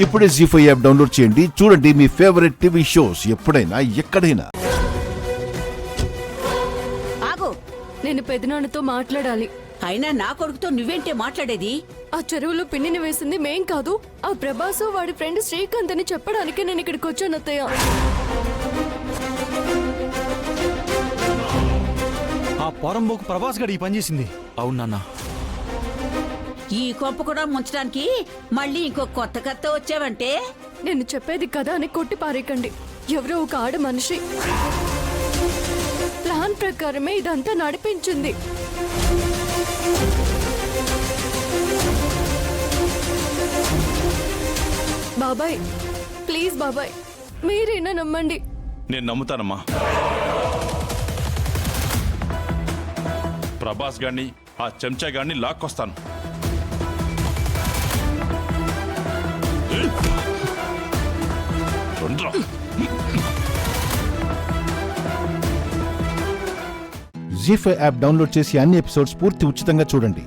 ఇప్పుడే జీ5 app download చేయండి. చూడండి మీ ఫేవరెట్ టీవీ షోస్ ఎప్పుడైనా ఎక్కడైనా. ఆగు, నేను పెదనాన్నతో మాట్లాడాలి. అయినా నా కొడుకుతో నువ్వేంటే మాట్లాడేది? ఆ చెరువులో పిన్నిని వేసింది మేం కాదు, ఆ ప్రభాసు వాడి ఫ్రెండ్ శ్రీకాంత్ అని చెప్పడానికి నేను ఇక్కడికి వచ్చాను అత్తయ్య. ఆ పొరంబోకు ప్రభాస్ గడి ఈ పని చేసింది. అవును నాన్న. ఈ కొంప కూడా ముంచడానికి మళ్ళీ ఇంకో కొత్త కత్త వచ్చావంటే? నేను చెప్పేది కదా అని కొట్టి పారేకండి. ఎవరో ఒక ఆడ మనిషి ప్లాన్ ప్రకారమే ఇదంతా నడిపించింది. బాబాయ్ ప్లీజ్ బాబాయ్, మీరైనా నమ్మండి. నేను నమ్ముతానమ్మా. ప్రభాస్ గారిని ఆ చెంచా గారిని లాక్కొస్తాను. జీ5 యాప్ డౌన్లోడ్ చేసి అన్ని ఎపిసోడ్స్ పూర్తి ఉచితంగా చూడండి.